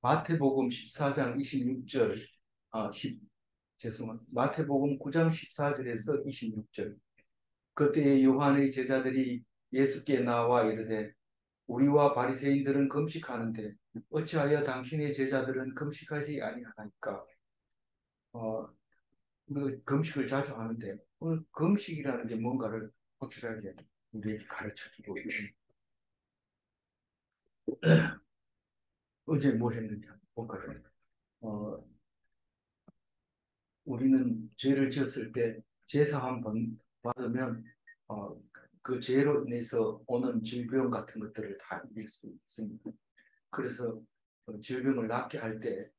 마태복음 14장 26절, 아, 10, 죄송합니다. 마태복음 9장 14절에서 26절. 그때에 요한의 제자들이 예수께 나와 이르되 우리와 바리새인들은 금식하는데 어찌하여 당신의 제자들은 금식하지 아니하나이까? 어, 우리가 금식을 자주 하는데 오늘 금식이라는 게 뭔가를 확실하게 우리에게 가르쳐주고 있습니다. 어제 뭐 했는지 한번 볼까요? 어, 우리는 죄를 지었을 때 제사 한 번 받으면 어, 그 죄로 인해서 오는 질병 같은 것들을 다 이길 수 있습니다. 그래서 질병을 낫게 할 때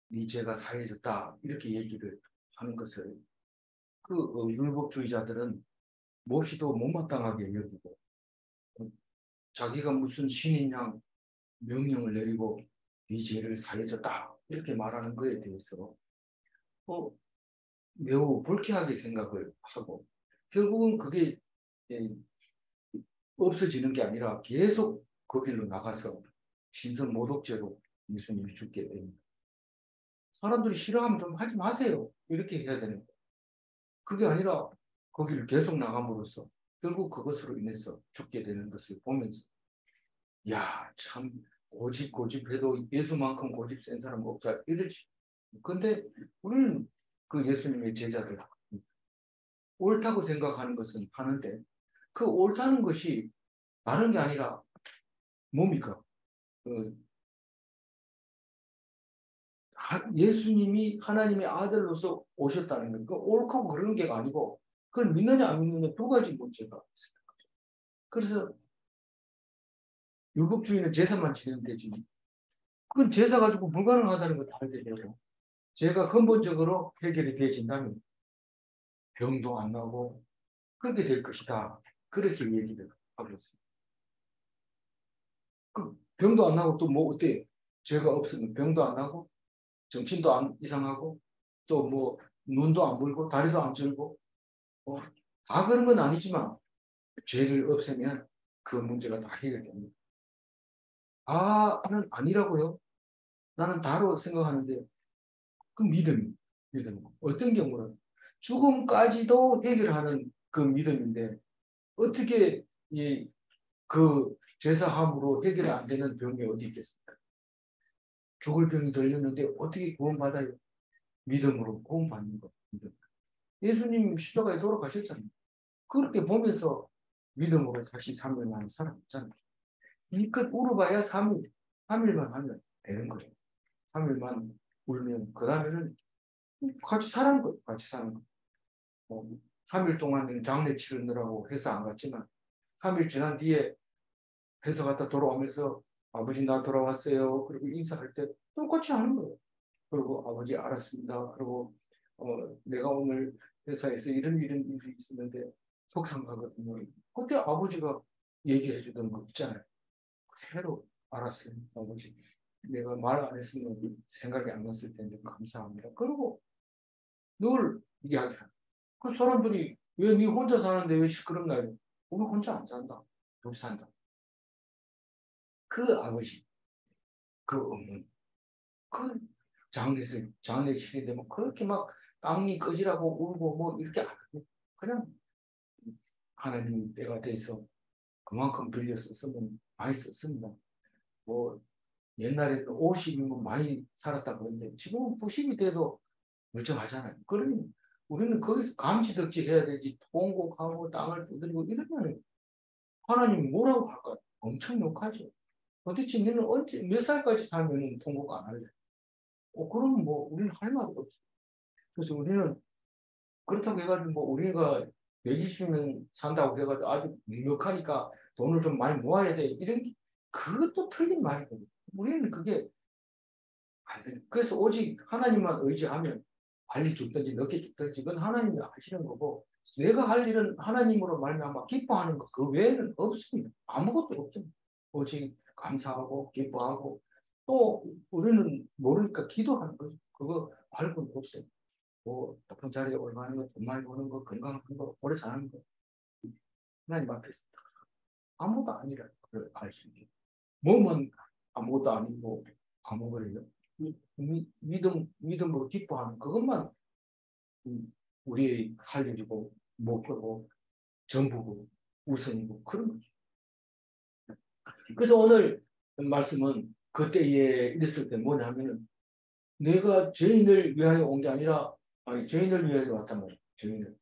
네 죄가 사해졌다 이렇게 얘기를 하는 것을 그 율법주의자들은 몹시도 못마땅하게 여기고 자기가 무슨 신인 양 명령을 내리고 네 죄를 사해졌다 이렇게 말하는 것에 대해서 어, 매우 불쾌하게 생각을 하고 결국은 그게 예, 없어지는 게 아니라 계속 그 길로 나가서 신선 모독죄로 예수님이 죽게 됩니다. 사람들이 싫어하면 좀 하지 마세요. 이렇게 해야 되는 거예요. 그게 아니라 거기를 계속 나감으로써 결국 그것으로 인해서 죽게 되는 것을 보면서 야, 참 고집해도 예수만큼 고집 센 사람 없다 이러지. 근데 우리는 그 예수님의 제자들 옳다고 생각하는 것은 하는데 그 옳다는 것이 다른 게 아니라 뭡니까? 그 예수님이 하나님의 아들로서 오셨다는 거. 그 옳고 그르는 게 아니고 그걸 믿느냐 안 믿느냐 두 가지 문제가 있습니다. 그래서 율법주의는 제사만 지내면 되지. 그건 제사 가지고 불가능하다는 걸 다 알게 되고 죄가 근본적으로 해결이 되어진다면 병도 안 나고 그렇게 될 것이다. 그렇게 얘기를 하고 있습니다. 그 병도 안 나고 또 뭐 어때? 죄가 없으면 병도 안 나고 정신도 안 이상하고 또 뭐 눈도 안 불고 다리도 안 절고 다 그런 건 아니지만 죄를 없애면 그 문제가 다 해결됩니다. 아, 나는 아니라고요? 나는 다로 생각하는데 그 믿음. 어떤 경우는 죽음까지도 해결하는 그 믿음인데 어떻게 그 제사함으로 해결이 안 되는 병이 어디 있겠습니까? 죽을 병이 들렸는데 어떻게 구원받아요? 믿음으로 구원받는 거. 믿음. 예수님 십자가에 돌아가셨잖아요. 그렇게 보면서 믿음으로 다시 3일 만에 살아났잖아요. 이껏 울어봐야 3일, 3일만 하면 되는 거예요. 3일만 울면 그 다음에는 같이 사는 거예요. 같이 사는 거. 3일 동안은 장례 치르느라고 회사 안 갔지만 3일 지난 뒤에 회사 갔다 돌아오면서 아버지 나 돌아왔어요. 그리고 인사할 때 똑같이 하는 거예요. 그리고 아버지 알았습니다. 그리고 내가 오늘 회사에서 이런 일이 있었는데 속상하거든요. 그때 아버지가 얘기해 주던 거 있잖아요. 그대로 알았어요. 아버지 내가 말 안 했으면 생각이 안 났을 텐데 감사합니다. 그리고 늘 이야기하는 그 사람들이 왜 네 혼자 사는데 왜 시끄럽나요? 우리 혼자 안 산다. 둘 산다. 그 아버지, 그 어머니, 그 장례 치르되면 그렇게 막 땀이 꺼지라고 울고 뭐 이렇게 안 하고 그냥 하나님 때가 돼서 그만큼 빌려 썼으면 많이 썼습니다. 뭐 옛날에는 50이면 많이 살았다고 그러는데 지금은 90이 돼도 멀쩡하잖아요. 그러니 우리는 거기서 감지덕지 해야 되지 통곡하고 땅을 두드리고 이러면 하나님이 뭐라고 할까요? 엄청 욕하죠. 도대체 너는 언제 몇 살까지 살면 통곡 안 할래? 그러면 뭐 우리는 할 말도 없어. 그래서 우리는 그렇다고 해가지고 뭐 우리가 120년 산다고 해가지고 아주 넉넉하니까 돈을 좀 많이 모아야 돼. 그것도 틀린 말이거든요. 우리는 그게 안 돼. 그래서 오직 하나님만 의지하면 빨리 죽든지 늦게 죽든지 그건 하나님이 하시는 거고 내가 할 일은 하나님으로 말미암아 기뻐하는 것 그 외에는 없습니다. 아무것도 없습니다. 오직 감사하고 기뻐하고 또 우리는 모르니까 기도하는 거죠. 그거 말고는 없어요. 뭐 높은 자리에 올라가는 거, 돈 많이 버는 거, 건강한 거, 오래 사는 거 하나님 앞에서 아무것도 아니라 그걸 알 수 있게 몸은 아무것도 아니고 감옥을요. 믿음으로 기뻐하는 그것만 우리의 할 일이고 목표고 전부고 우선이고 그런 거죠. 그래서 오늘 말씀은 그때에 있을 때 뭐냐면은 내가 죄인을 위하여 온 게 아니라 죄인을 위하여 왔단 말이야. 죄인을.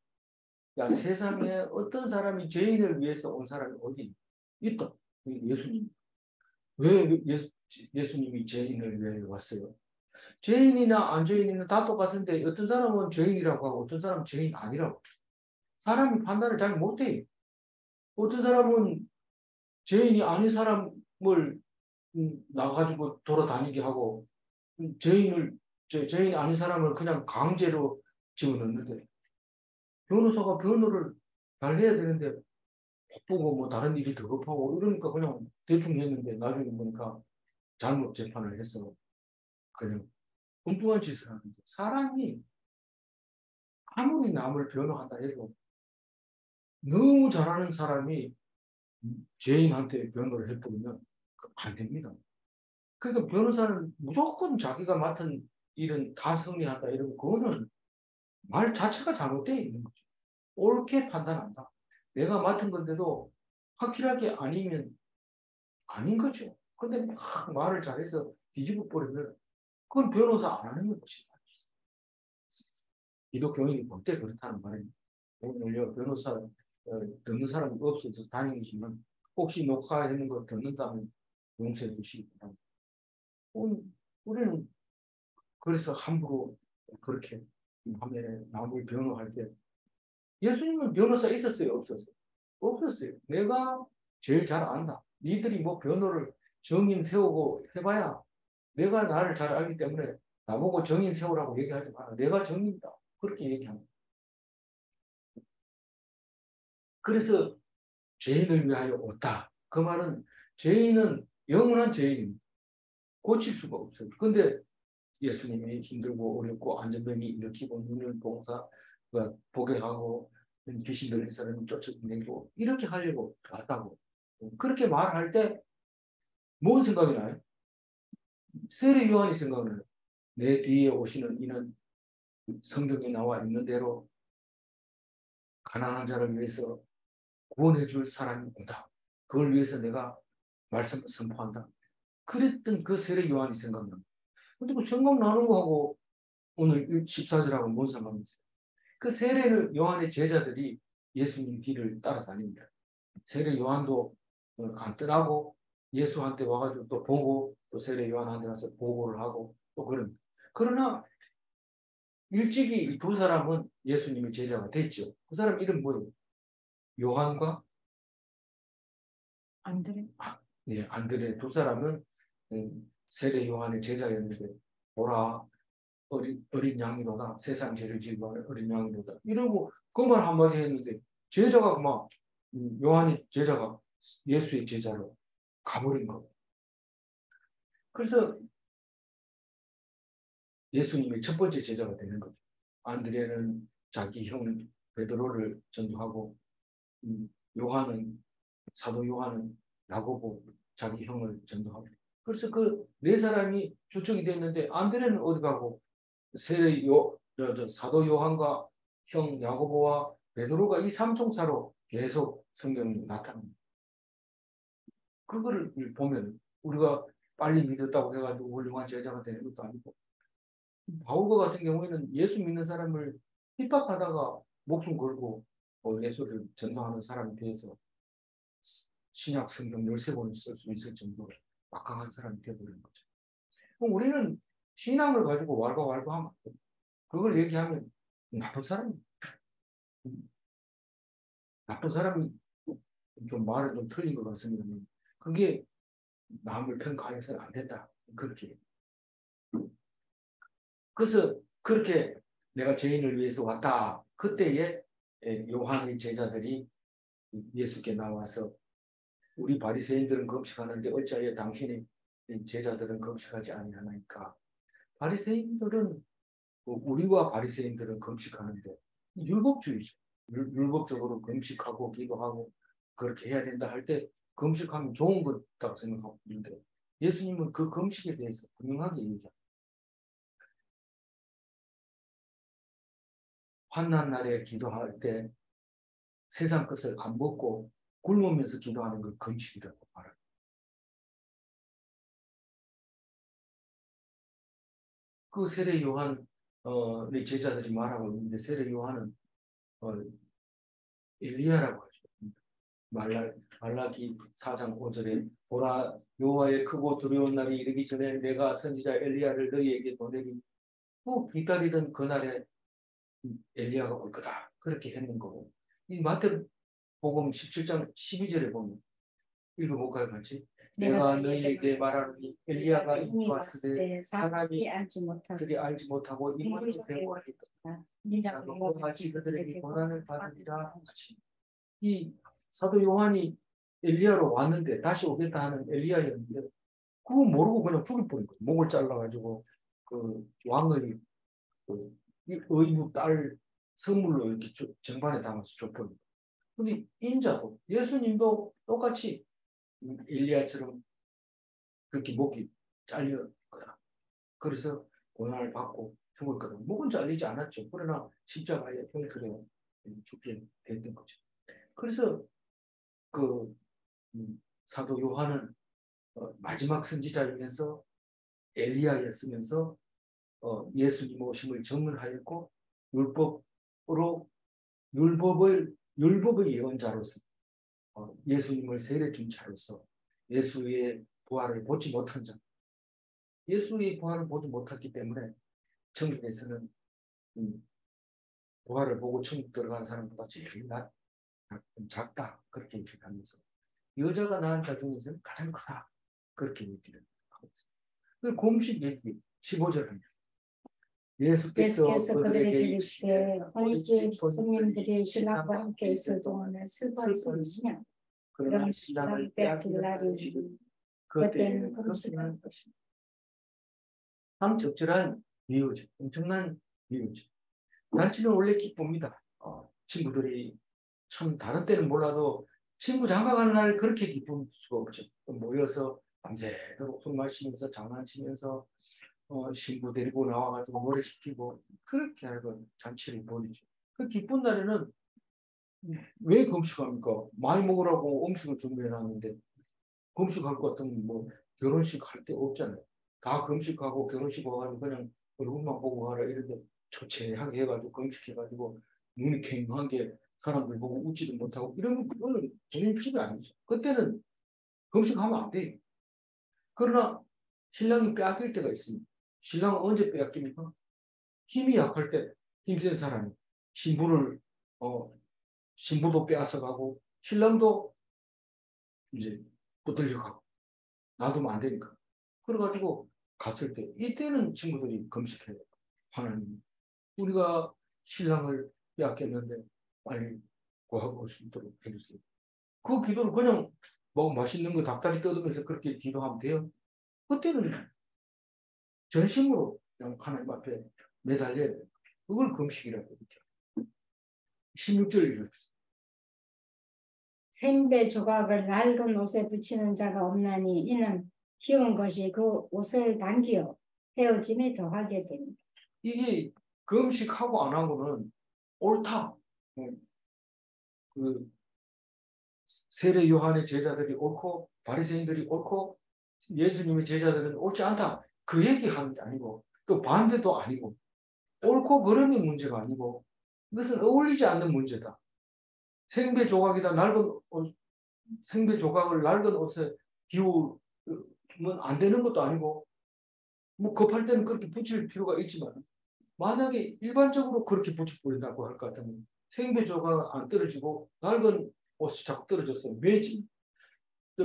야, 세상에 어떤 사람이 죄인을 위해서 온 사람이 어디 있다. 예수님. 왜 예수님이 죄인을 위하여 왔어요? 죄인이나 안 죄인이나 다 똑같은데 어떤 사람은 죄인이라고 하고 어떤 사람은 죄인 아니라고. 사람이 판단을 잘 못해. 어떤 사람은 죄인이 아닌 사람을 나가지고 돌아다니게 하고 죄인이 아닌 사람을 그냥 강제로 집어넣는데 변호사가 변호를 잘 해야 되는데 바쁘고 뭐 다른 일이 더 급하고 이러니까 그냥 대충 했는데 나중에 보니까 잘못 재판을 해서 그냥 엉뚱한 짓을 하는데 사람이 아무리 남을 변호한다 해도 너무 잘하는 사람이 죄인한테 변호를 해버리면 안 됩니다. 그러니까 변호사는 무조건 자기가 맡은 일은 다 승리한다 이러면 그거는 말 자체가 잘못되어 있는 거죠. 옳게 판단한다. 내가 맡은 건데도 확실하게 아니면 아닌 거죠. 근데 막 말을 잘해서 뒤집어 버리면 그건 변호사 안 하는 것이다. 기독교인이 볼 때 그렇다는 말입니다. 오늘요 변호사 듣는 사람이 없어서 다행이지만 혹시 녹화하는 거 듣는다면 용서해 주시기 바랍니다. 우리는 그래서 함부로 그렇게 화면에 남을 변호할 때 예수님은 변호사 있었어요? 없었어요? 없었어요. 내가 제일 잘 안다. 니들이 뭐 변호를 정인 세우고 해봐야 내가 나를 잘 알기 때문에 나보고 정인 세우라고 얘기하지 마라. 내가 정인이다. 그렇게 얘기합니다. 그래서 죄인을 위하여 왔다. 그 말은 죄인은 영원한 죄인입니다. 고칠 수가 없어요. 근데 예수님이 힘들고 어렵고 안전병이 일으키고 눈을 봉사 보게 하고 귀신 들린 사람을 쫓아내고 이렇게 하려고 왔다고 그렇게 말할 때 뭔 생각이 나요? 세례 요한이 생각나요. 내 뒤에 오시는 이는 성경에 나와 있는 대로 가난한 자를 위해서 구원해 줄 사람이 온다. 그걸 위해서 내가 말씀을 선포한다. 그랬던 그 세례 요한이 생각납니다. 근데 그 생각나는 거하고 오늘 14절하고 뭔 상관이 있어요? 그 세례 요한의 제자들이 예수님 뒤를 따라다닙니다. 세례 요한도 간단하고 예수한테 와가지고 또 보고 또 세례 요한한테 가서 보고를 하고 또 그런. 그러나 일찍이 이 두 사람은 예수님의 제자가 됐죠. 그 사람 이름 뭐예요? 요한과 안드레. 네, 안드레 두 사람은 세례 요한의 제자였는데 보라 어린 양이로다 세상 죄를 지고 하는 어린 양이로다 이러고 그 말 한마디 했는데 제자가 막 요한이 제자가 예수의 제자로 가버린 거. 그래서 예수님의 첫 번째 제자가 되는 거죠. 안드레는 자기 형 베드로를 전도하고 요한은 사도 요한은 야고보 자기 형을 전도하고 그래서 그 네 사람이 주축이 됐는데 안드레는 어디 가고 사도 요한과 형 야고보와 베드로가 이 삼총사로 계속 성경이 나타납니다. 그거를 보면 우리가 빨리 믿었다고 해가지고 훌륭한 제자가 되는 것도 아니고 바울과 같은 경우에는 예수 믿는 사람을 핍박하다가 목숨 걸고 예수를 전도하는 사람에 대해서 신약 성경 13권을 쓸 수 있을 정도로 막강한 사람이 되어버리는 거죠. 그럼 우리는 신앙을 가지고 왈가왈부하면 그걸 얘기하면 나쁜 사람이 나쁜 사람이 좀 말을 좀 틀린 것 같습니다. 그게 남을 평가해서는 안 된다. 그렇게. 그래서 그렇게 내가 죄인을 위해서 왔다. 그때에 요한의 제자들이 예수께 나와서 우리 바리새인들은 금식하는데 어찌하여 당신의 제자들은 금식하지 아니하나이까. 바리새인들은 우리와 바리새인들은 금식하는데 율법주의죠. 율법적으로 금식하고 기도하고 그렇게 해야 된다 할 때 금식하면 좋은 것 같다고 생각하고 있는데 예수님은 그 금식에 대해서 분명하게 얘기합니다. 환난 날에 기도할 때 세상 것을 안 먹고 굶으면서 기도하는 걸 금식이라고 말합니다. 그 세례 요한 네 제자들이 말하고 있는데 세례 요한은 엘리야라고 하죠. 말라기 4장 5절에 보라 여호와의 크고 두려운 날이 이르기 전에 내가 선지자 엘리야를 너희에게 보내니 꼭 기다리던 그날에 엘리야가 올 거다. 그렇게 했는 거고 이 마태복음 17장 12절에 보면 읽어볼까요 같이? 내가 너희에게 말하노니 엘리야가 이미 왔을 때 사람이 그들이 알지 못하고 이물도 되고 하니까 자도 같이 그들에게 고난을 받으리라 하시. 이 사도 요한이 엘리야로 왔는데 다시 오겠다 하는 엘리야였는데 그거 모르고 그냥 죽일 뻔한 거예요. 목을 잘라가지고 그 왕의 그 의무 딸 선물로 이렇게 정반에 담아서 줬거든요. 근데 인자도 예수님도 똑같이 엘리야처럼 그렇게 목이 잘릴 거다. 그래서 고난을 받고 죽을 거다. 목은 잘리지 않았죠. 그러나 십자가에 혈들에 죽게 됐던 거죠. 그래서 그 사도 요한은 마지막 선지자이면서 엘리야였으면서 예수님 오심을 증언하였고 율법의 예언자로서 예수님을 세례 준 자로서 예수의 부활을 보지 못한 자, 예수의 부활을 보지 못했기 때문에 천국에서는 부활을 보고 천국 들어간 사람보다 제일 작다 그렇게 얘기하면서 여자가 낳은 자 중에서는 가장 크다 그렇게 얘기를 하고 있습니다. 그 공식 얘기 15절입니다. 예수께서 그들에게 이르시되 어린집 손님들이 신랑과 함께 있을 동안에 슬퍼할 수 있으냐 그러나 신랑을 빼앗길 날이 그때는 금식할 것이다. 참 적절한 비유죠. 엄청난 비유죠. 잔치는 원래 기쁩니다. 친구들이 참 다른 때는 몰라도 친구 장가가는 날 그렇게 기쁠 수가 없죠. 모여서 밤새도록 술 마시면서 장난치면서 신부 데리고 나와가지고 노래시키고 그렇게 하고 잔치를 벌이죠. 그 기쁜 날에는 왜 금식합니까? 많이 먹으라고 음식을 준비해놨는데 금식할 것 같으면 뭐 결혼식 할 때 없잖아요. 다 금식하고 결혼식 와가지고 그냥 얼굴만 보고 가라 이런데 초췌하게 해가지고 금식해가지고 눈이 캥한 게 사람들 보고 웃지도 못하고 이러면 그거는 본인 집이 아니죠. 그때는 금식하면 안 돼요. 그러나 신랑이 빼앗길 때가 있습니다. 신랑은 언제 빼앗깁니까? 힘이 약할 때 힘센 사람이 신부도 빼앗아가고 신랑도 이제 붙들려가고 놔두면 안 되니까. 그래가지고 갔을 때 이때는 친구들이 금식해요. 하나님 우리가 신랑을 빼앗겼는데 빨리 구하고 올 수 있도록 해주세요. 그 기도를 그냥 뭐 맛있는 거 닭다리 뜯으면서 그렇게 기도하면 돼요. 그때는 전심으로 그냥 하나님 앞에 매달려야 돼요. 그걸 금식이라고 이렇게 16절 읽어주세요. 생배 조각을 낡은 옷에 붙이는 자가 없나니 이는 키운 것이 그 옷을 당기어 헤어짐에 더하게 됩니다. 이게 금식하고 안 하고는 옳다. 그 세례 요한의 제자들이 옳고 바리새인들이 옳고 예수님의 제자들은 옳지 않다. 그 얘기하는 게 아니고 또 반대도 아니고 옳고 그름이 문제가 아니고 이것은 어울리지 않는 문제다. 생배 조각이다. 생배 조각을 낡은 옷에 비우면 안 되는 것도 아니고 뭐 급할 때는 그렇게 붙일 필요가 있지만 만약에 일반적으로 그렇게 붙여버린다고 할 것 같으면 생배 조각 안 떨어지고 낡은 옷이 자꾸 떨어졌어요. 왜지?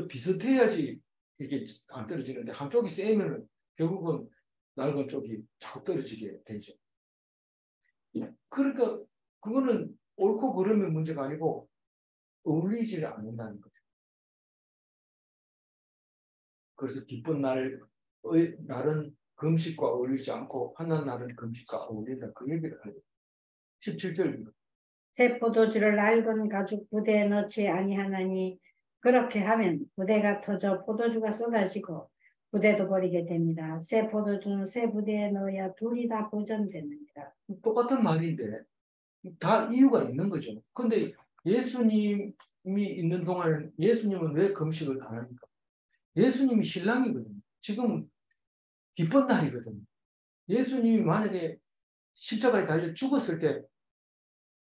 비슷해야지 이게 안 떨어지는데 한쪽이 세면 결국은 낡은 쪽이 자꾸 떨어지게 되죠. 그러니까 그거는 옳고 그름의 문제가 아니고 어울리지 않는다는 거죠. 그래서 기쁜 날은 금식과 어울리지 않고 환난 날은 금식과 어울린다. 그 얘기를 하죠. 17절입니다. 새 포도주를 낡은 가죽 부대에 넣지 아니하나니 그렇게 하면 부대가 터져 포도주가 쏟아지고 부대도 버리게 됩니다. 새 포도주는 새 부대에 넣어야 둘이 다 보존됩니다. 똑같은 말인데 다 이유가 있는 거죠. 근데 예수님이 있는 동안 예수님은 왜 금식을 안 합니까? 예수님이 신랑이거든요. 지금 기쁜 날이거든요. 예수님이 만약에 십자가에 달려 죽었을 때,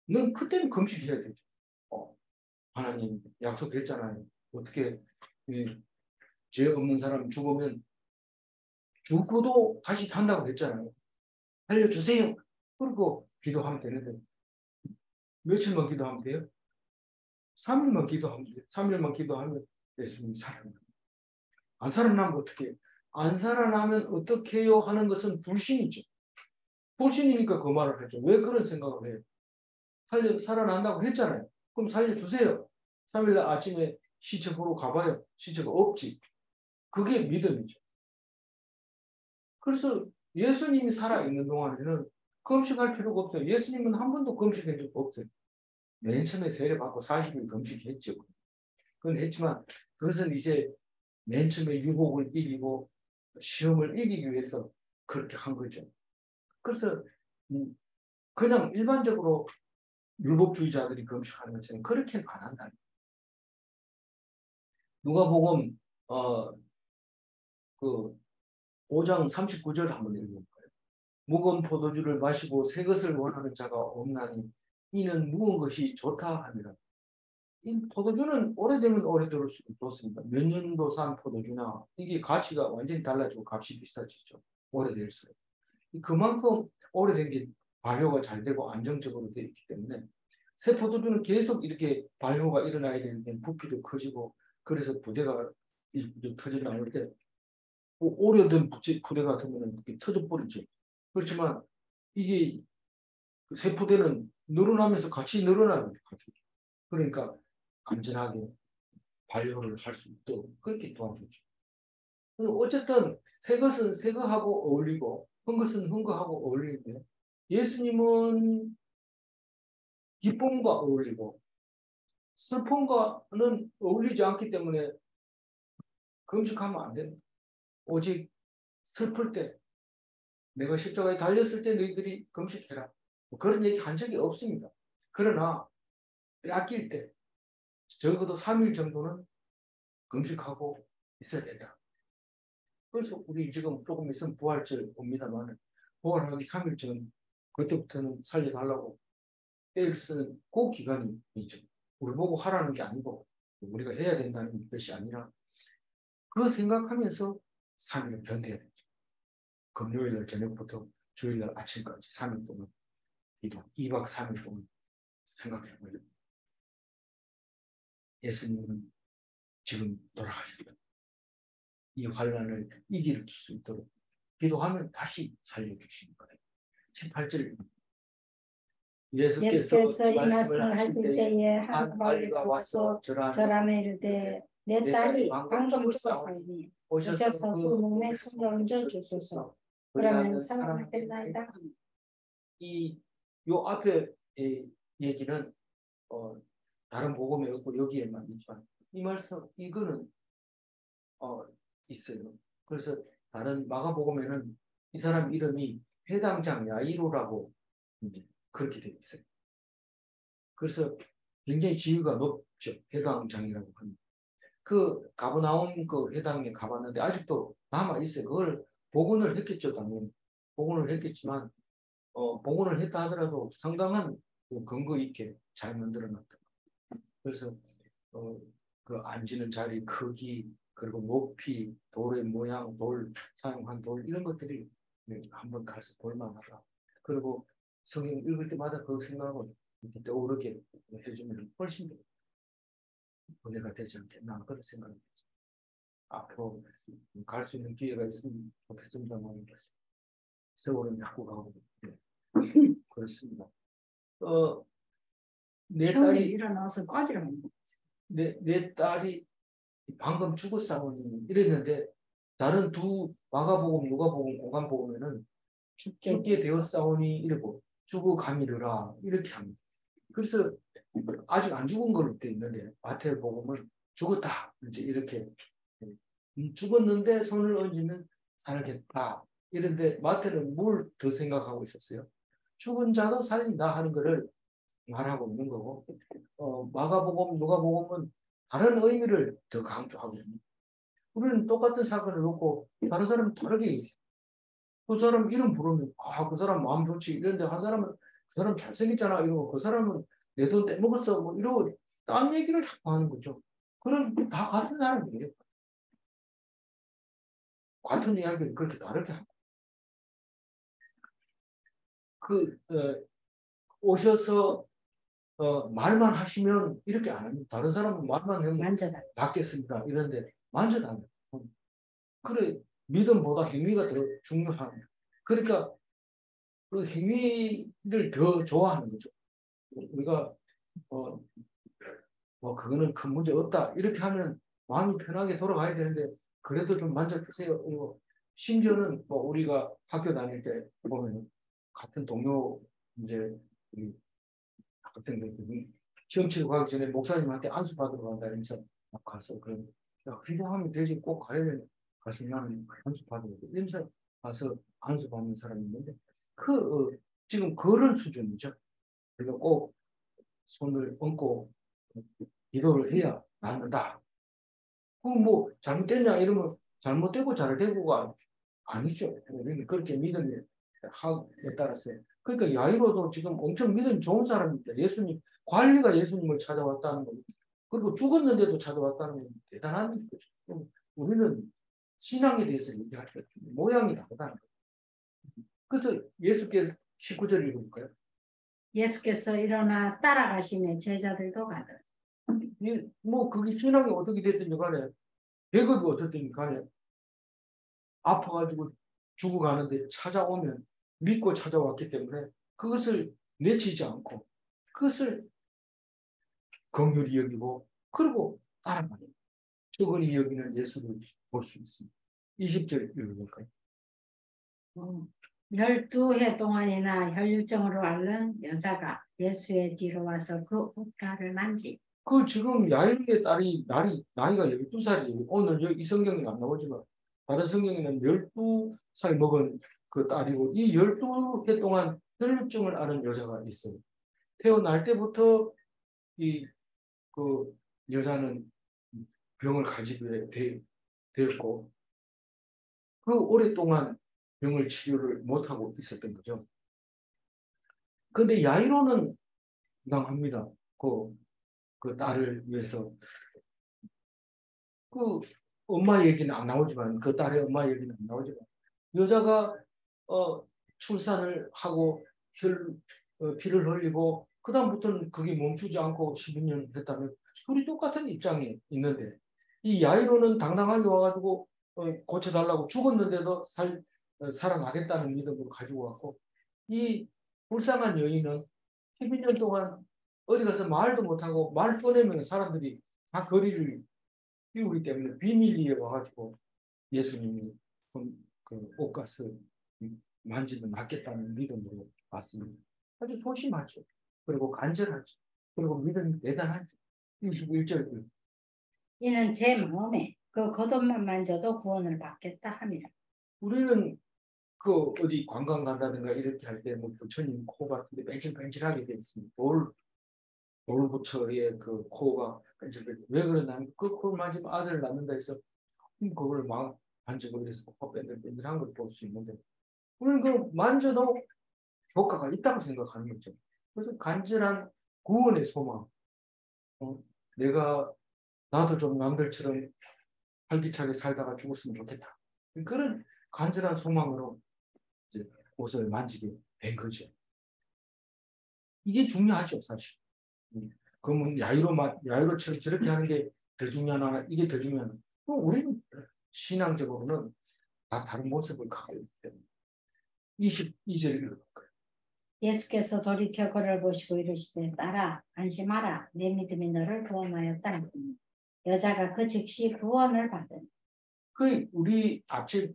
넌 그때는 금식해야 되죠. 하나님 약속했잖아요. 어떻게 죄 없는 사람 죽으면 죽어도 다시 산다고 했잖아요. 알려주세요. 그리고 기도하면 되는데 며칠만 기도하면 돼요? 3일만 기도하면 돼요. 3일만 기도하면 예수님이 살아납니다. 안 살아나면 어떻게 해요? 안 살아나면 어떻게 해요? 하는 것은 불신이죠. 불신이니까 그 말을 하죠. 왜 그런 생각을 해요? 살아난다고 했잖아요. 그럼 살려주세요. 3일날 아침에 시체 보러 가봐요. 시체가 없지. 그게 믿음이죠. 그래서 예수님이 살아있는 동안에는 금식할 필요가 없어요. 예수님은 한 번도 금식한 적 없어요. 맨 처음에 세례받고 40일 금식했죠. 그건 했지만 그것은 이제 맨 처음에 유혹을 이기고 시험을 이기기 위해서 그렇게 한 거죠. 그래서 그냥 일반적으로 율법주의자들이 금식하는 것처럼 그렇게는 안 한다. 누가복음 그 5장 39절 한번 읽어볼까요? 묵은 포도주를 마시고 새 것을 원하는 자가 없나니 이는 묵은 것이 좋다 하니라. 이 포도주는 오래되면 오래될수록 좋습니다. 몇 년도 산 포도주나 이게 가치가 완전히 달라지고 값이 비싸지죠. 오래될수록. 그만큼 오래된 게 발효가 잘 되고 안정적으로 되어 있기 때문에 새 포도주는 계속 이렇게 발효가 일어나야 되는데 부피도 커지고 그래서 부대가 터져 나올 때 오래된 부대 같으면 터져버리죠. 그렇지만 이게 새 포대는 늘어나면서 같이 늘어나는 거죠. 그러니까 안전하게 발효를 할 수 있도록 그렇게 도와주죠. 어쨌든 새 것은 새 것하고 어울리고 흠 것은 흠 것하고 어울리는데 예수님은 기쁨과 어울리고 슬픔과는 어울리지 않기 때문에 금식하면 안 됩니다. 오직 슬플 때 내가 십자가에 달렸을 때 너희들이 금식해라. 그런 얘기 한 적이 없습니다. 그러나 아낄 때 적어도 3일 정도는 금식하고 있어야 된다. 그래서 우리 지금 조금 있으면 부활절 옵니다만 부활하기 3일 전 그때부터는 살려달라고 때를 쓰는 그 기간이 있죠. 우리 보고 하라는 게 아니고 우리가 해야 된다는 것이 아니라 그 생각하면서 3일을 견뎌야 되죠. 금요일날 저녁부터 주일날 아침까지 3일 동안 기도, 2박 3일 동안 생각해보면 예수님은 지금 돌아가십니다. 이 환란을 이길 수 있도록 기도하면 다시 살려주시는 거예요. 18절 예수께서 이 말씀을 말씀을 하실 하실 때에 때에 한 한 관리가 관리가 와서 와서 절하며 절하며 이르되 내 딸이 방금 죽었사오니 오셔서 오셔서 그 몸에 손을 얹어 주소서. 그러면 살아나겠나이다. 요 앞에 얘기는 다른 복음에 없고 여기에만 있지만 이 말씀 이거는 있어요. 그래서 다른 마가복음에는 이 사람 이름이 회당장 야이로라고 이제 그렇게 되어 있어요. 그래서 굉장히 지위가 높죠. 회당장이라고 합니다. 그 가버나움 그 회당에 가봤는데 아직도 남아 있어요. 그걸 복원을 했겠죠, 당연히. 복원을 했겠지만 복원을 했다 하더라도 상당한 근거 있게 잘 만들어놨다. 그래서 그 앉는 자리 크기 그리고 높이 돌의 모양 돌 사용한 돌 이런 것들이 한번 가서 볼만하다. 그리고 성경 읽을 때마다 그 생각을 이렇게 떠오르게 해주면 훨씬 더 은혜가 되지 않겠나 그런 생각이 들죠. 앞으로 갈 수 있는 기회가 있으면 좋겠습니다만 세월은 자꾸 가고 그렇습니다. 내 딸이 일어나서 꺼지라면 내 딸이 방금 죽었사오니 이랬는데 다른 두 마가복음, 누가복음, 오간복음에는 죽게 되었사오니 이러고 죽어가미르라 이렇게 합니다. 그래서 아직 안 죽은 걸로 되어 있는데 마태복음은 죽었다 이제 이렇게 죽었는데 손을 얹으면 살겠다. 이런데 마태는 뭘 더 생각하고 있었어요? 죽은 자도 살린다 하는 것을 말하고 있는 거고, 마가복음, 누가복음은 다른 의미를 더 강조하고 있습니다. 우리는 똑같은 사건을 놓고 다른 사람은 다르게 얘기해요. 그 사람 이름 부르면 그 사람 마음 좋지. 이런데 한 사람은 그 사람 잘생겼잖아 이러고, 그 사람은 내 돈 떼먹었어 뭐 이러고 딴 얘기를 자꾸 하는 거죠. 그럼 다 같은 사람이에요. 같은 이야기를 그렇게 다르게 하고, 오셔서 말만 하시면 이렇게 안 합니다. 다른 사람은 말만 하면 만져다. 낫겠습니다. 이런데 만져다. 그래, 믿음보다 행위가 더 중요한. 그러니까 그 행위를 더 좋아하는 거죠. 우리가 뭐 그거는 큰 문제 없다 이렇게 하면 마음이 편하게 돌아가야 되는데, 그래도 좀 만져주세요. 심지어는 뭐 우리가 학교 다닐 때 보면 같은 동료 이제 우리 학생들 시험 치러 가기 전에 목사님한테 안수 받으러 간다 이러면서 가서 그럼 야 기도하면 되지 꼭 가야 되는 가서 나는 안수 받으러 이러면서 가서 안수 받는 사람이 있는데 지금 그런 수준이죠. 우리가 꼭 손을 얹고 기도를 해야 낫는다. 뭐 잘못됐냐 이러면 잘못되고 잘되고가 아니죠. 우리는 그렇게 믿음에 따라서. 그러니까 야이로도 지금 엄청 믿음이 좋은 사람입니다. 예수님 관리가 예수님을 찾아왔다는 거, 그리고 죽었는데도 찾아왔다는 건 대단한 거죠. 우리는 신앙에 대해서 얘기할 때 모양이 다르다는 거예요. 그래서 예수께서 19절 읽어볼까요? 예수께서 일어나 따라가시며 제자들도 가더라. 뭐 그게 신앙이 어떻게 됐든지 간에, 계급이 어떻든지 간에 아파가지고 죽어가는데 찾아오면 믿고 찾아왔기 때문에 그것을 내치지 않고 그것을 긍휼히 여기고 그리고 따라가는 적은히 여기는 예수를 볼 수 있습니다. 20절 읽어볼까요? 12해 동안이나 혈류증으로 앓는 여자가 예수의 뒤로 와서 그 옷가를 만지. 그 지금 야이로의 딸이 나이가 12살이에요. 오늘 이 성경에 안 나오지만 다른 성경에는 12살 먹은 그 딸이고, 이 12해 동안 혈류증을 앓은 여자가 있어요. 태어날 때부터 그 여자는 병을 가지게 되었고, 그 오랫동안 병을 치료를 못하고 있었던 거죠. 근데 야이로는 강합니다. 그 딸을 위해서. 그 엄마 얘기는 안 나오지만, 그 딸의 엄마 얘기는 안 나오지만, 여자가 출산을 하고 피를 흘리고 그다음부터는 그게 멈추지 않고 12년 했다면 둘이 똑같은 입장에 있는데, 이 야이로는 당당하게 와가지고 고쳐달라고 죽었는데도 살아나겠다는 믿음을 가지고 왔고, 이 불쌍한 여인은 12년 동안 어디 가서 말도 못하고 말 꺼내면 사람들이 다 거리를 비우기 때문에 비밀리에 와가지고 예수님이 그 옷가스 만지면 낫겠다는 믿음으로 왔습니다. 아주 소심하죠. 그리고 간절하죠. 그리고 믿음이 대단하죠. 21절. 이는 제 마음에 그 겉옷만 만져도 구원을 받겠다 함이라. 우리는 그 어디 관광 간다든가 이렇게 할 때 뭐 부처님 코 같은데 뺀질뺀질하게 돼 있습니다. 돌부처의 그 코가 뺀질뺀질. 왜 그러냐면 그 코를 만지면 아들을 낳는다 해서 그걸 막 만지고 이래서 코 뺀질뺀질한 걸 볼 수 있는데, 우리는 그 만져도 효과가 있다고 생각하는 거죠. 그래서 간절한 구원의 소망. 내가 나도 좀 남들처럼 활기차게 살다가 죽었으면 좋겠다. 그런 간절한 소망으로 이제 옷을 만지게 된 거죠. 이게 중요하죠, 사실. 그러면 야유로처럼 저렇게 하는 게 더 중요하나, 이게 더 중요하나. 우리는 신앙적으로는 다 다른 모습을 갖고 있기 때문에. 22절을 예수께서 돌이켜 그를 보시고 이르시되 딸아 안심하라 내 믿음이 너를 구원하였다. 여자가 그 즉시 구원을 받은. 우리 앞집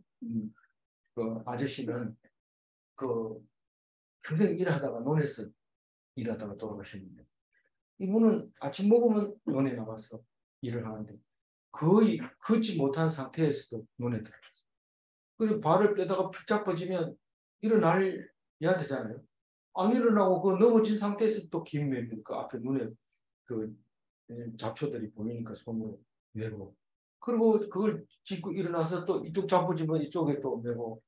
그 아저씨는 그 평생 일하다가 논에서 일하다가 돌아가셨는데, 이분은 아침 먹으면 논에 나가서 일을 하는데 거의 걷지 못한 상태에서도 눈에 들어갔어요. 그리고 발을 빼다가 푹 퍼지면 일어나야 되잖아요. 안 일어나고 그 넘어진 상태에서 또 김매면 그 앞에 눈에 그 잡초들이 보이니까 손으로 메고 그리고 그걸 짚고 일어나서 또 이쪽 잡아지면 이쪽에 또 메고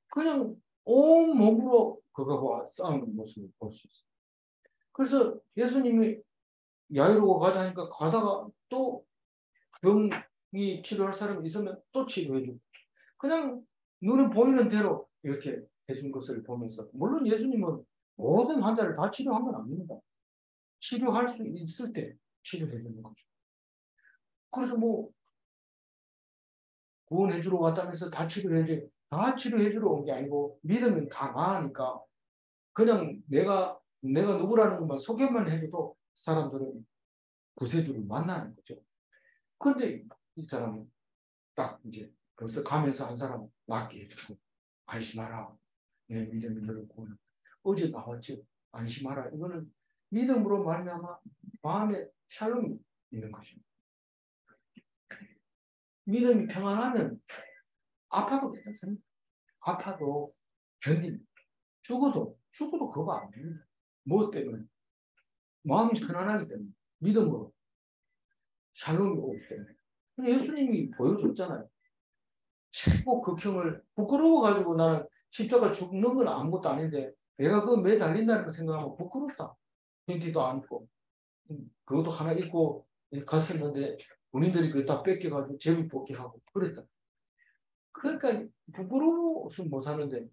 그냥 온 몸으로 그거와 싸우는 모습을 볼 수 있어요. 그래서 예수님이 야이로가 가자 하니까 가다가 또 병이 치료할 사람이 있으면 또 치료해주고 그냥 눈에 보이는 대로 이렇게 해준 것을 보면서 물론 예수님은 모든 환자를 다 치료한 건 아닙니다. 치료할 수 있을 때 치료해 주는 거죠. 그래서 뭐 구원해 주러 왔다면서 다 치료해 주러 온 게 아니고 믿으면 다 나으니까 그냥 내가 누구라는 것만 소개만 해줘도 사람들은 구세주를 만나는 거죠. 그런데 이 사람은 딱 이제 벌써 가면서 한 사람 낫게 해주고 안심하라. 내 믿음이 너를 구원한다. 어제 나왔지 안심하라. 이거는 믿음으로 말미암아 마음에 샬롬이 있는 것입니다. 믿음이 평안하면 아파도 괜찮습니다. 아파도 견딥니다. 죽어도 그거 안 됩니다. 무엇 때문에? 마음이 편안하기 때문에 믿음으로 샬롬이 오기 때문에. 예수님이 보여줬잖아요. 최고 극형을 부끄러워가지고 나는 십자가 죽는 건 아무것도 아닌데 내가 그거 매달린다는 거 생각하면 부끄럽다. 견디도 않고 그것도 하나 입고 갔었는데 군인들이 그걸 다 뺏겨가지고 제비 뽑기하고 그랬다. 그러니까 부끄러워서 못하는데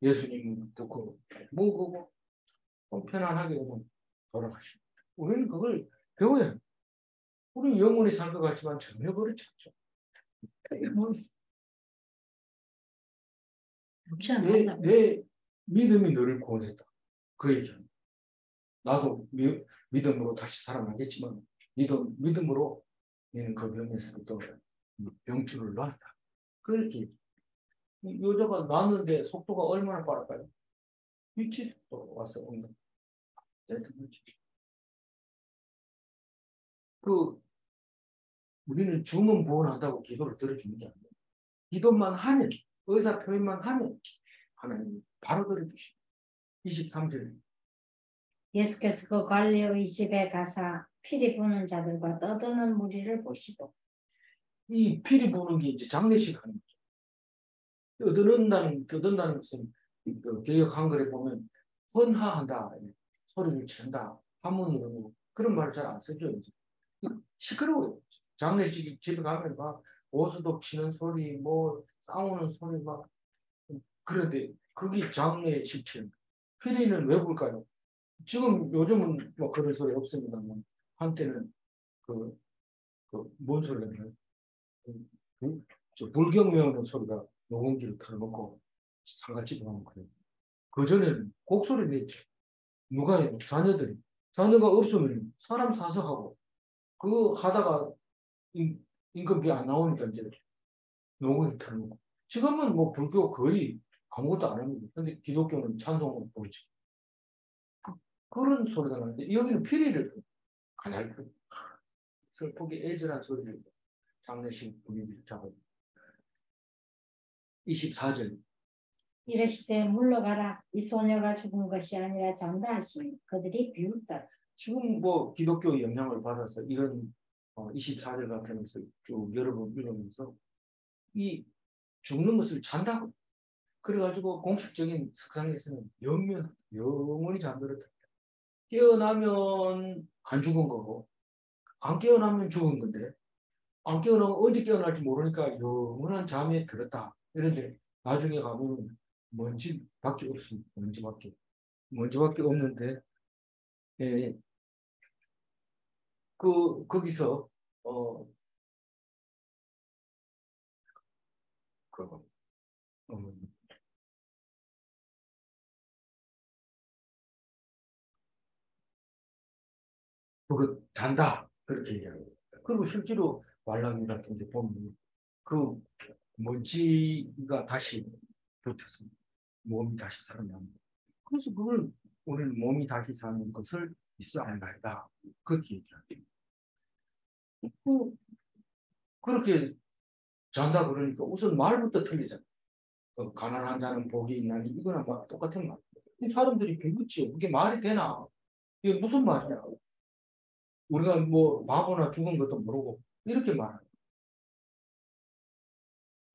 예수님은 부끄러워. 뭐 그거 편안하게 오면 돌아가십니다. 우리는 그걸 배워야 합니다. 우리는 영원히 살 것 같지만 전혀 그렇지 않죠. 내 믿음이 너를 구원했다. 그 얘기합니다. 나도 믿음으로 다시 살아나겠지만 믿음으로 너는 그 병에서부터 병줄을 놨다. 그렇게 여자가 낳았는데 속도가 얼마나 빠를까요? 미치 속도로 와서 온다. 그 우리는 주문 부원한다고 기도를 들어주는 게 아니에요. 기도만 하면 의사 표현만 하면 하나님 바로 들어주시고 23절 예수께서 그 관리의 집에 가사 피리 부는 자들과 떠드는 무리를 보시고 이 피리 부는 게 이제 장례식 하는 거죠. 떠든다는 것은 그 개역 한글에 보면 헌하한다 소리를 지른다 한문으로 그런 말을 잘 안 쓰죠. 이제. 시끄러워요. 장례식 집에 가면 막 오수독 치는 소리 뭐 싸우는 소리 막 그런데 그게 장례식처럼 피리는 왜 볼까요? 지금 요즘은 뭐 그런 소리 없습니다만 한때는 뭔 소리가 나요? 불경 외우는 소리가 녹음기를 틀어놓고 상가집에 가면 그래요. 그전에는 곡소리 냈죠. 누가 해요? 자녀가 없으면 사람 사서하고 그 하다가 임금비 안 나오니까 이제 녹음기 틀어놓고 지금은 뭐 불교 거의 아무것도 안 합니다. 근데 기독교는 찬송을 부르죠. 그런 소리가 나는데 여기는 피리를 가냘프 슬프게 애절한 소리를 장례식 분위기를 잡아요. 24절 이르시되 물러가라 이 소녀가 죽은 것이 아니라 잔다 하시니 그들이 비웃다. 지금 뭐 기독교 영향을 받아서 이런 24절 같은 것을 쭉 여러 번 읽으면서 이 죽는 것을 잔다고 그래가지고 공식적인 석상에서는 영원히 잠들었다. 깨어나면 안 죽은 거고 안 깨어나면 죽은 건데 안 깨어나면 언제 깨어날지 모르니까 영원한 잠에 들었다. 이런데 나중에 가보면 먼지밖에 없습니다. 먼지밖에 없는데 예, 거기서 어, 그, 어, 그거 잔다 그렇게 얘기합니다. 그리고 실제로 말라기 같은 데 보면 그 먼지가 다시 붙어서 몸이 다시 살아납니다. 그래서 그걸 우리는 몸이 다시 사는 것을 있어 안 말다 그렇게 얘기합니다. 그렇게 잔다 그러니까 우선 말부터 틀리잖아. 가난한 자는 복이 있나니 이거나 뭐 똑같은 말. 이 사람들이 배웠지요. 그게 말이 되나? 이게 무슨 말이냐? 우리가 뭐 바보나 죽은 것도 모르고 이렇게 말하는.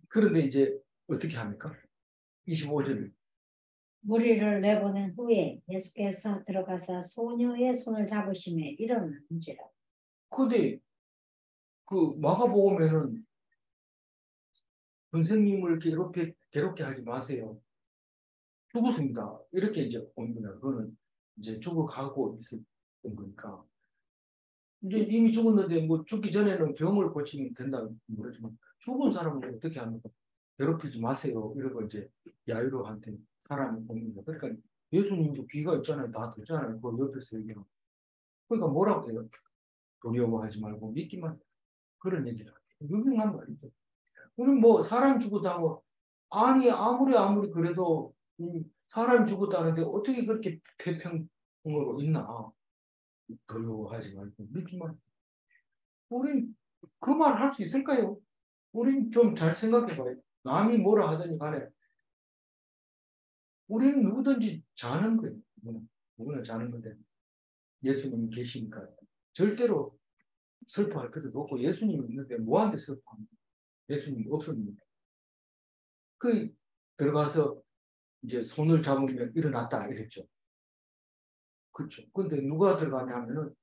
그런데 이제 어떻게 합니까? 25절. 무리를 내보낸 후에 예수께서 들어가서 소녀의 손을 잡으시며 일어나는지라. 근데 그 마가복음에는 선생님을 괴롭게 하지 마세요. 죽었습니다. 이렇게 이제 옵니다. 그거는 이제 죽어가고 있었던 거니까. 이제 이미 죽었는데 뭐 죽기 전에는 병을 고치면 된다는 모르지만 죽은 사람을 어떻게 합니까? 괴롭히지 마세요. 이러고 이제 야이로한테 사람이 옵니다. 그러니까 예수님도 귀가 있잖아요. 다 듣잖아요. 그 옆에서 얘기하고. 그러니까 뭐라고 해요? 두려워하지 말고 믿기만 그런 얘기를 해요. 유명한 말이죠. 우리는 뭐 사람 죽었다고 아니 아무리 그래도 사람 죽었다는데 어떻게 그렇게 태평으로 있나? 두려워하지 말고 믿기만. 우린 그 말 할 수 있을까요? 우린 좀 잘 생각해봐요. 남이 뭐라 하더니 간에 우리는 누구든지 자는 거예요. 누구나 자는 건데 예수님이 계시니까 절대로 슬퍼할 필요도 없고 예수님이 있는데 뭐한테 슬퍼합니까? 예수님이 없었는데 그 들어가서 이제 손을 잡으면 일어났다 이랬죠. 그렇죠. 근데 누가 들어가냐 하면은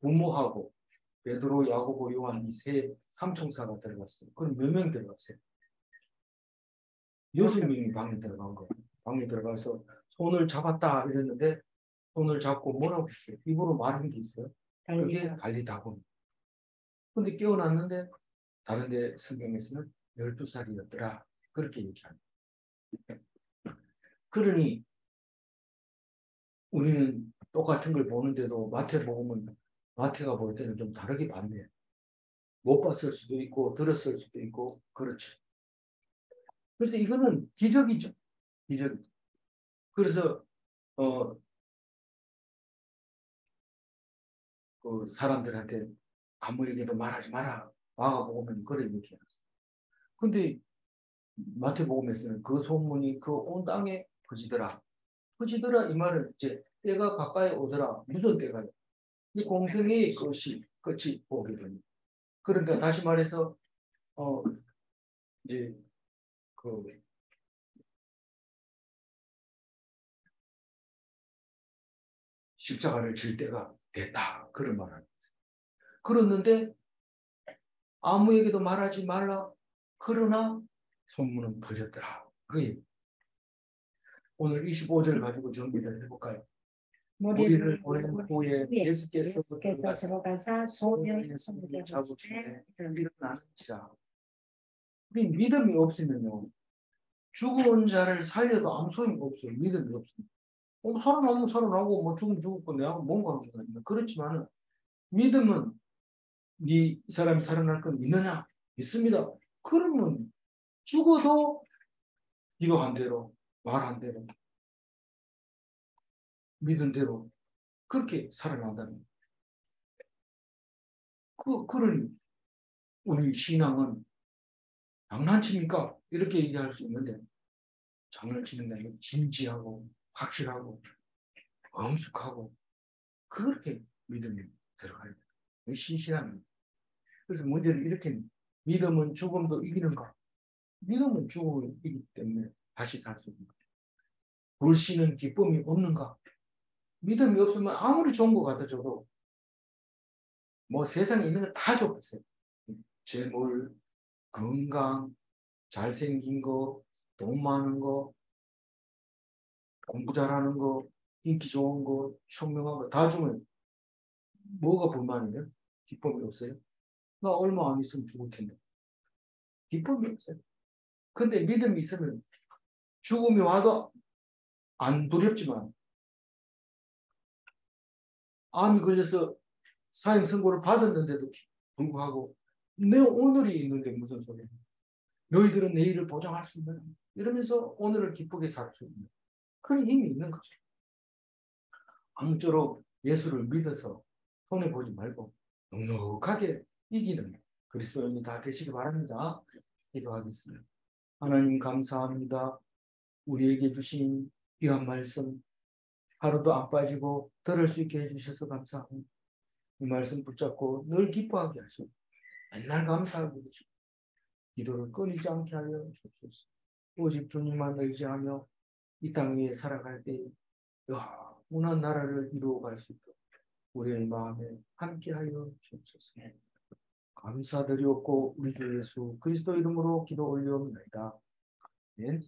부모하고 베드로, 야고보, 요한 이 세 삼총사가 들어갔어요. 그럼 몇 명 들어갔어요? 6명이 방에 들어간 거예요. 방에 들어가서 손을 잡았다 이랬는데 손을 잡고 뭐라고 했어요? 입으로 말한 게 있어요. 그게 달리다고. 근데 깨어났는데 다른 데 성경에서는 12살이었더라. 그렇게 얘기합니다. 그러니 우리는 똑같은 걸 보는데도 마태복음은 마태가 볼 때는 좀 다르게 봤네요. 못 봤을 수도 있고 들었을 수도 있고 그렇죠. 그래서 이거는 기적이죠. 기적. 그래서 그 사람들한테 아무에게도 말하지 마라. 마가복음은 그래 이렇게 해놨어요. 근데 마태복음에서는 그 소문이 그 온 땅에 퍼지더라. 퍼지더라 이 말은 이제 때가 가까이 오더라. 무슨 때가요? 이 공생의 것이 끝이 오게 됩니다. 그러니까 다시 말해서 이제 그 십자가를 질 때가 됐다. 그런 말을 합니다. 그랬는데 아무에게도 말하지 말라. 그러나 소문은 퍼졌더라. 그게 오늘 25절 가지고 정리를 해볼까요? 우리를 보낸 후에 예수께서 들어가서 소녀의 손을 잡으시되 일어나는지라. 우리 믿음이 없으면요. 죽은 자를 살려도 아무 소용이 없어요. 믿음이 없습니다. 살아나면 살아나고 뭐 죽으면 죽었고 내가 뭔 관계가 있나. 그렇지만 믿음은 이 사람이 살아날 건 믿느냐? 믿습니다. 그러면 죽어도 기도한 대로 말한 대로 믿은 대로 그렇게 살아난다는 그런 우리 신앙은 장난칩니까? 이렇게 얘기할 수 있는데 장난치는 게 아니고 진지하고 확실하고 엄숙하고 그렇게 믿음이 들어가야 돼요. 신실함이. 그래서 문제는 이렇게 믿음은 죽음도 이기는가? 믿음은 죽음을 이기기 때문에 다시 살 수 있는 거예요. 불신은 기쁨이 없는가? 믿음이 없으면 아무리 좋은 것 같아져도 뭐 세상에 있는 거 다 줘보세요. 재물, 건강, 잘생긴 거, 돈 많은 거, 공부 잘하는 거, 인기 좋은 거, 총명한 거 다 주면 뭐가 불만이에요? 기쁨이 없어요? 나 얼마 안 있으면 죽을 텐데. 기쁨이 없어요. 근데 믿음이 있으면 죽음이 와도 안 두렵지만 암이 걸려서 사형 선고를 받았는데도 불구하고 내 오늘이 있는데 무슨 소리야. 너희들은 내일을 보장할 수 있느냐. 이러면서 오늘을 기쁘게 살 수 있는 그런 힘이 있는 거죠. 아무쪼록 예수를 믿어서 손해보지 말고 넉넉하게 이기는 그리스도인이 다 되시기 바랍니다. 기도하겠습니다. 하나님 감사합니다. 우리에게 주신 귀한 말씀 하루도 안 빠지고 들을 수 있게 해주셔서 감사합니다. 이 말씀 붙잡고 늘 기뻐하게 하시고 맨날 감사하게 해주시고 기도를 끊이지 않게 하여 주옵소서. 오직 주님만 의지하며 이 땅 위에 살아갈 때 영원한 나라를 이루어갈 수 있도록 우리의 마음에 함께하여 주옵소서. 감사드리옵고 우리 주 예수 그리스도 이름으로 기도 올리옵나이다. 아멘.